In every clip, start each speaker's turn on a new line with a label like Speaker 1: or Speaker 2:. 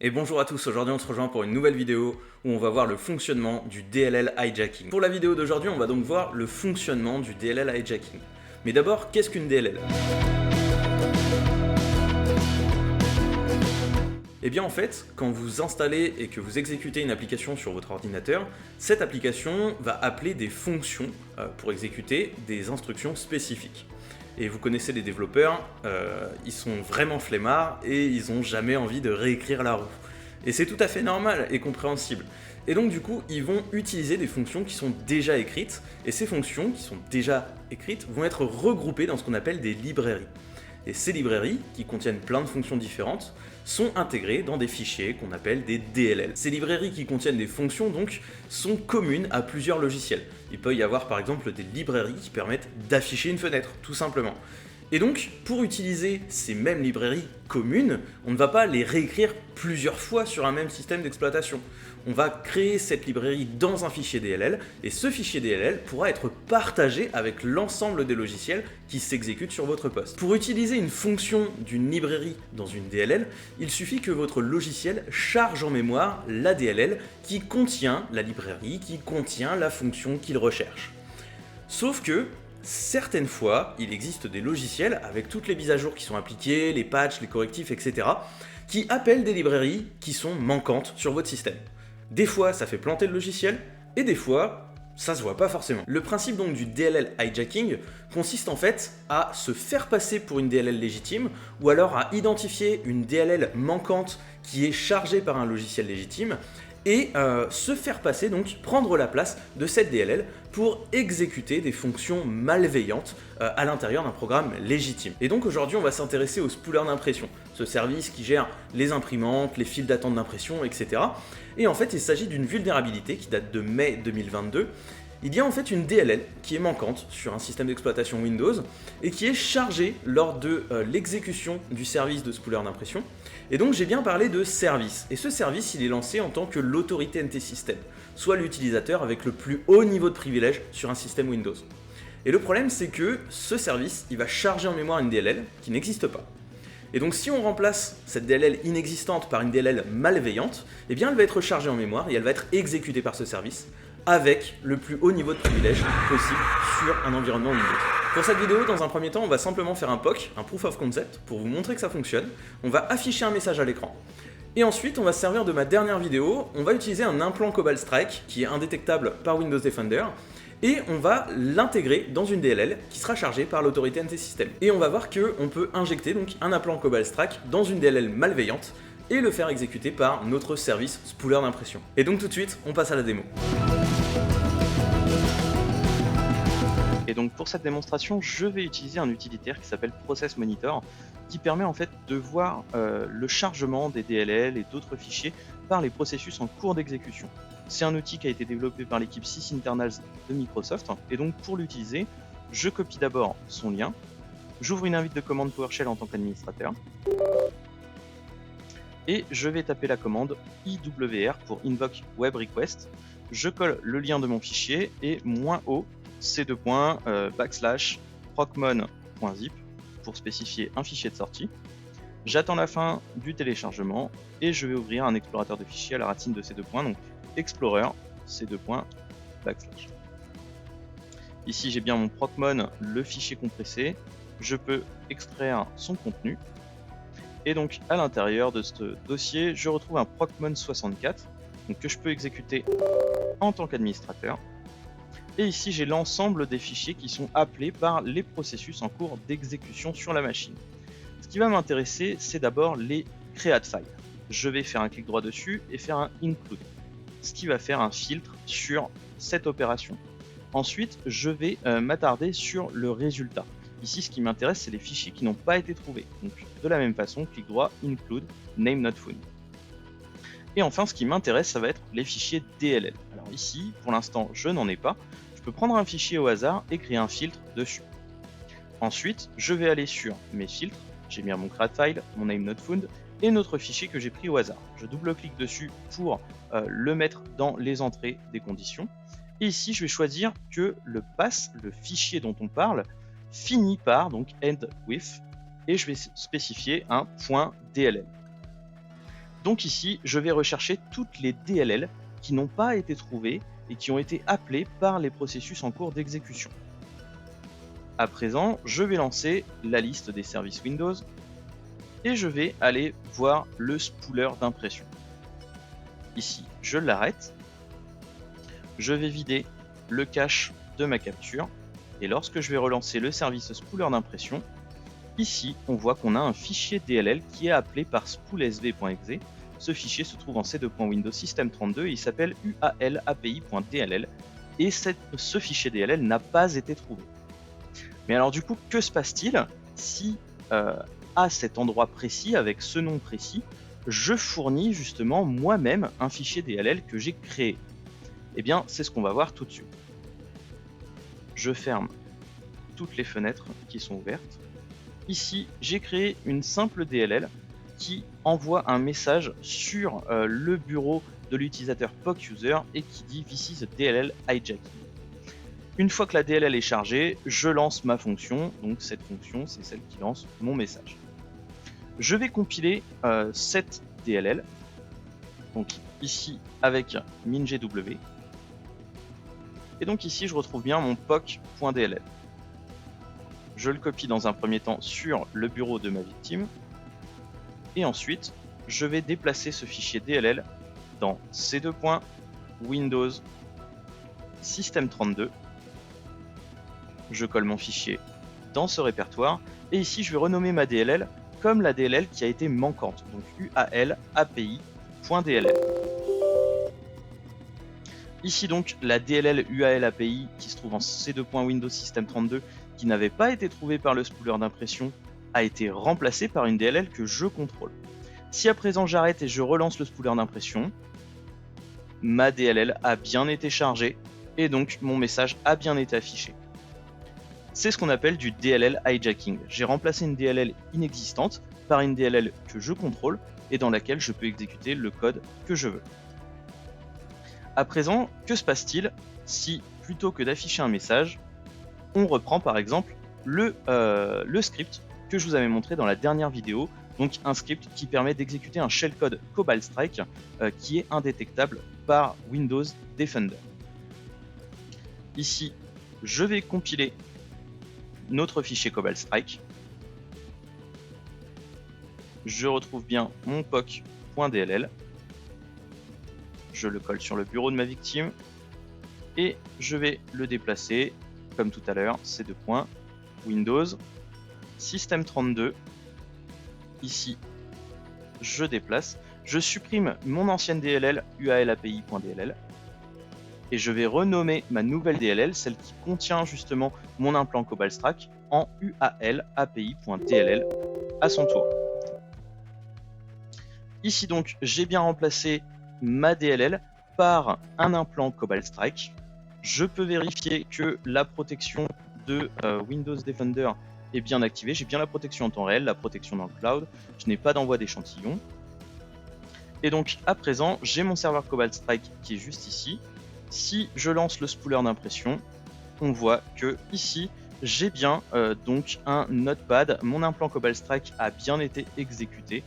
Speaker 1: Et bonjour à tous, aujourd'hui on se rejoint pour une nouvelle vidéo où on va voir le fonctionnement du DLL hijacking. Pour la vidéo d'aujourd'hui, on va donc voir le fonctionnement du DLL hijacking. Mais d'abord, qu'est-ce qu'une DLL? Eh bien en fait, quand vous installez et que vous exécutez une application sur votre ordinateur, cette application va appeler des fonctions pour exécuter des instructions spécifiques. Et vous connaissez les développeurs, ils sont vraiment flemmards et ils n'ont jamais envie de réécrire la roue. Et c'est tout à fait normal et compréhensible. Et donc du coup, ils vont utiliser des fonctions qui sont déjà écrites, et ces fonctions qui sont déjà écrites vont être regroupées dans ce qu'on appelle des librairies. Et ces librairies, qui contiennent plein de fonctions différentes, sont intégrées dans des fichiers qu'on appelle des DLL. Ces librairies qui contiennent des fonctions donc sont communes à plusieurs logiciels. Il peut y avoir par exemple des librairies qui permettent d'afficher une fenêtre, tout simplement. Et donc, pour utiliser ces mêmes librairies communes, on ne va pas les réécrire plusieurs fois sur un même système d'exploitation. On va créer cette librairie dans un fichier DLL, et ce fichier DLL pourra être partagé avec l'ensemble des logiciels qui s'exécutent sur votre poste. Pour utiliser une fonction d'une librairie dans une DLL, il suffit que votre logiciel charge en mémoire la DLL qui contient la librairie, qui contient la fonction qu'il recherche. Sauf que, certaines fois, il existe des logiciels, avec toutes les mises à jour qui sont appliquées, les patchs, les correctifs, etc., qui appellent des librairies qui sont manquantes sur votre système. Des fois, ça fait planter le logiciel, et des fois, ça se voit pas forcément. Le principe donc du DLL hijacking consiste en fait à se faire passer pour une DLL légitime, ou alors à identifier une DLL manquante qui est chargée par un logiciel légitime, et se faire passer, donc prendre la place de cette DLL pour exécuter des fonctions malveillantes à l'intérieur d'un programme légitime. Et donc aujourd'hui on va s'intéresser au spooler d'impression, ce service qui gère les imprimantes, les files d'attente d'impression, etc. Et en fait il s'agit d'une vulnérabilité qui date de mai 2022. Il y a en fait une DLL qui est manquante sur un système d'exploitation Windows et qui est chargée lors de l'exécution du service de spooler d'impression. Et donc j'ai bien parlé de service, et ce service il est lancé en tant que l'autorité NT System, soit l'utilisateur avec le plus haut niveau de privilège sur un système Windows. Et le problème c'est que ce service il va charger en mémoire une DLL qui n'existe pas. Et donc si on remplace cette DLL inexistante par une DLL malveillante, eh bien elle va être chargée en mémoire et elle va être exécutée par ce service avec le plus haut niveau de privilège possible sur un environnement Windows. Pour cette vidéo, dans un premier temps, on va simplement faire un POC, un Proof of Concept, pour vous montrer que ça fonctionne. On va afficher un message à l'écran. Et ensuite, on va se servir de ma dernière vidéo, on va utiliser un implant Cobalt Strike, qui est indétectable par Windows Defender, et on va l'intégrer dans une DLL qui sera chargée par l'autorité NT System. Et on va voir qu'on peut injecter donc un implant Cobalt Strike dans une DLL malveillante et le faire exécuter par notre service spooler d'impression. Et donc tout de suite, on passe à la démo.
Speaker 2: Et donc pour cette démonstration, je vais utiliser un utilitaire qui s'appelle Process Monitor, qui permet en fait de voir le chargement des DLL et d'autres fichiers par les processus en cours d'exécution. C'est un outil qui a été développé par l'équipe sysinternals de Microsoft, et donc pour l'utiliser, je copie d'abord son lien, j'ouvre une invite de commande PowerShell en tant qu'administrateur, et je vais taper la commande IWR pour Invoke Web Request. Je colle le lien de mon fichier et -o /procmon.zip pour spécifier un fichier de sortie. J'attends la fin du téléchargement et je vais ouvrir un explorateur de fichiers à la racine de ces deux points, donc Explorer /. Ici j'ai bien mon procmon, le fichier compressé, je peux extraire son contenu. Et donc à l'intérieur de ce dossier, je retrouve un procmon64 que je peux exécuter en tant qu'administrateur. Et ici, j'ai l'ensemble des fichiers qui sont appelés par les processus en cours d'exécution sur la machine. Ce qui va m'intéresser, c'est d'abord les create files. Je vais faire un clic droit dessus et faire un include, ce qui va faire un filtre sur cette opération. Ensuite, je vais m'attarder sur le résultat. Ici, ce qui m'intéresse, c'est les fichiers qui n'ont pas été trouvés. Donc, de la même façon, clic droit, include, name not found. Et enfin, ce qui m'intéresse, ça va être les fichiers DLL. Alors ici, pour l'instant, je n'en ai pas. Je peux prendre un fichier au hasard et créer un filtre dessus. Ensuite, je vais aller sur mes filtres. J'ai bien mon create file, mon name not found et notre fichier que j'ai pris au hasard. Je double-clique dessus pour le mettre dans les entrées des conditions. Et ici, je vais choisir que le pass, le fichier dont on parle, finit par donc end with, et je vais spécifier un .dll. Donc ici, je vais rechercher toutes les DLL qui n'ont pas été trouvées et qui ont été appelées par les processus en cours d'exécution. À présent, je vais lancer la liste des services Windows et je vais aller voir le spooler d'impression. Ici, je l'arrête. Je vais vider le cache de ma capture et lorsque je vais relancer le service spooler d'impression, ici, on voit qu'on a un fichier DLL qui est appelé par spoolsv.exe. Ce fichier se trouve en C2.Windows System32 et il s'appelle ualapi.dll et ce fichier DLL n'a pas été trouvé. Mais alors du coup, que se passe-t-il si à cet endroit précis, avec ce nom précis, je fournis justement moi-même un fichier DLL que j'ai créé? Eh bien, c'est ce qu'on va voir tout de suite. Je ferme toutes les fenêtres qui sont ouvertes. Ici, j'ai créé une simple DLL qui envoie un message sur le bureau de l'utilisateur POC User et qui dit This is a DLL hijacking. Une fois que la DLL est chargée, je lance ma fonction. Donc cette fonction, c'est celle qui lance mon message. Je vais compiler cette DLL. Donc ici avec mingw. Et donc ici, je retrouve bien mon POC.dll. Je le copie dans un premier temps sur le bureau de ma victime. Et ensuite, je vais déplacer ce fichier DLL dans C2.Windows System32. Je colle mon fichier dans ce répertoire. Et ici, je vais renommer ma DLL comme la DLL qui a été manquante. Donc ualapi.dll. Ici donc, la DLL ualapi qui se trouve en C2.Windows System32 qui n'avait pas été trouvée par le spooler d'impression a été remplacée par une DLL que je contrôle. Si à présent j'arrête et je relance le spooler d'impression, ma DLL a bien été chargée et donc mon message a bien été affiché. C'est ce qu'on appelle du DLL hijacking. J'ai remplacé une DLL inexistante par une DLL que je contrôle et dans laquelle je peux exécuter le code que je veux. À présent, que se passe-t-il si plutôt que d'afficher un message, on reprend par exemple le script que je vous avais montré dans la dernière vidéo, donc un script qui permet d'exécuter un shellcode Cobalt Strike qui est indétectable par Windows Defender. Ici, je vais compiler notre fichier Cobalt Strike. Je retrouve bien mon POC.dll. Je le colle sur le bureau de ma victime et je vais le déplacer comme tout à l'heure, C2.Windows System32. Ici, je déplace, je supprime mon ancienne DLL ualapi.dll et je vais renommer ma nouvelle DLL, celle qui contient justement mon implant Cobalt Strike, en ualapi.dll à son tour. Ici donc, j'ai bien remplacé ma DLL par un implant Cobalt Strike. Je peux vérifier que la protection de Windows Defender est bien activée. J'ai bien la protection en temps réel, la protection dans le cloud. Je n'ai pas d'envoi d'échantillons. Et donc à présent, j'ai mon serveur Cobalt Strike qui est juste ici. Si je lance le spooler d'impression, on voit que ici, j'ai bien donc un notepad. Mon implant Cobalt Strike a bien été exécuté.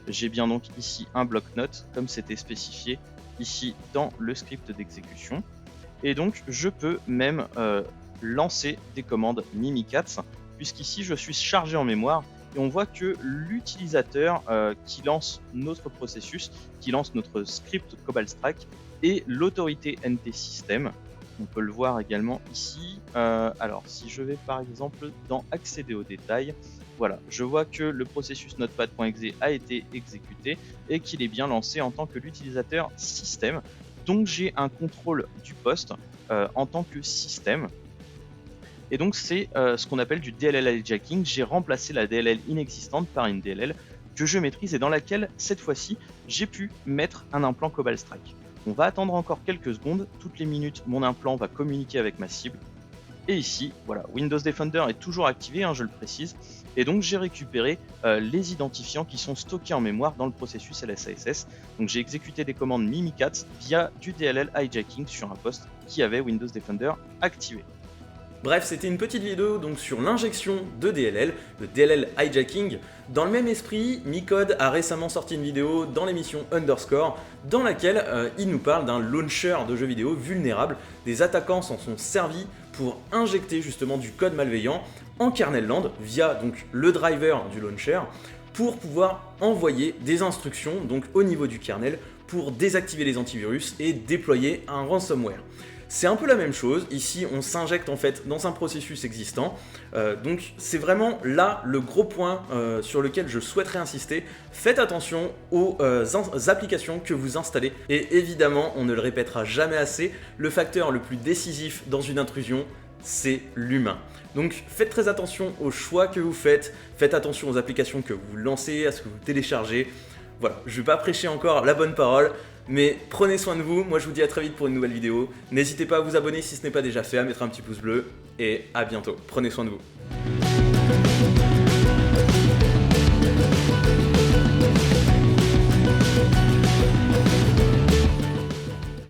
Speaker 2: J'ai bien donc ici un bloc-notes, comme c'était spécifié ici dans le script d'exécution. Et donc, je peux même lancer des commandes Mimikatz, puisqu'ici, je suis chargé en mémoire. Et on voit que l'utilisateur qui lance notre processus, qui lance notre script Cobalt Strike, est l'autorité NT System. On peut le voir également ici. Alors, si je vais par exemple dans accéder aux détails, voilà, je vois que le processus notepad.exe a été exécuté et qu'il est bien lancé en tant que l'utilisateur système. Donc j'ai un contrôle du poste en tant que système. Et donc c'est ce qu'on appelle du DLL hijacking. J'ai remplacé la DLL inexistante par une DLL que je maîtrise et dans laquelle, cette fois-ci, j'ai pu mettre un implant Cobalt Strike. On va attendre encore quelques secondes. Toutes les minutes, mon implant va communiquer avec ma cible. Et ici, voilà, Windows Defender est toujours activé, je le précise. Et donc j'ai récupéré les identifiants qui sont stockés en mémoire dans le processus LSASS. Donc j'ai exécuté des commandes Mimikatz via du DLL hijacking sur un poste qui avait Windows Defender activé.
Speaker 1: Bref, c'était une petite vidéo donc sur l'injection de DLL, le DLL hijacking. Dans le même esprit, Micode a récemment sorti une vidéo dans l'émission Underscore dans laquelle il nous parle d'un launcher de jeux vidéo vulnérable. Des attaquants s'en sont servis pour injecter justement du code malveillant en kernel land via donc le driver du launcher pour pouvoir envoyer des instructions donc au niveau du kernel pour désactiver les antivirus et déployer un ransomware. C'est un peu la même chose, ici on s'injecte en fait dans un processus existant, donc c'est vraiment là le gros point sur lequel je souhaiterais insister. Faites attention aux applications que vous installez, et évidemment on ne le répétera jamais assez, le facteur le plus décisif dans une intrusion, c'est l'humain. Donc faites très attention aux choix que vous faites attention aux applications que vous lancez, à ce que vous téléchargez. Voilà, je ne vais pas prêcher encore la bonne parole, mais prenez soin de vous. Moi je vous dis à très vite pour une nouvelle vidéo. N'hésitez pas à vous abonner si ce n'est pas déjà fait, à mettre un petit pouce bleu, et à bientôt. Prenez soin de vous.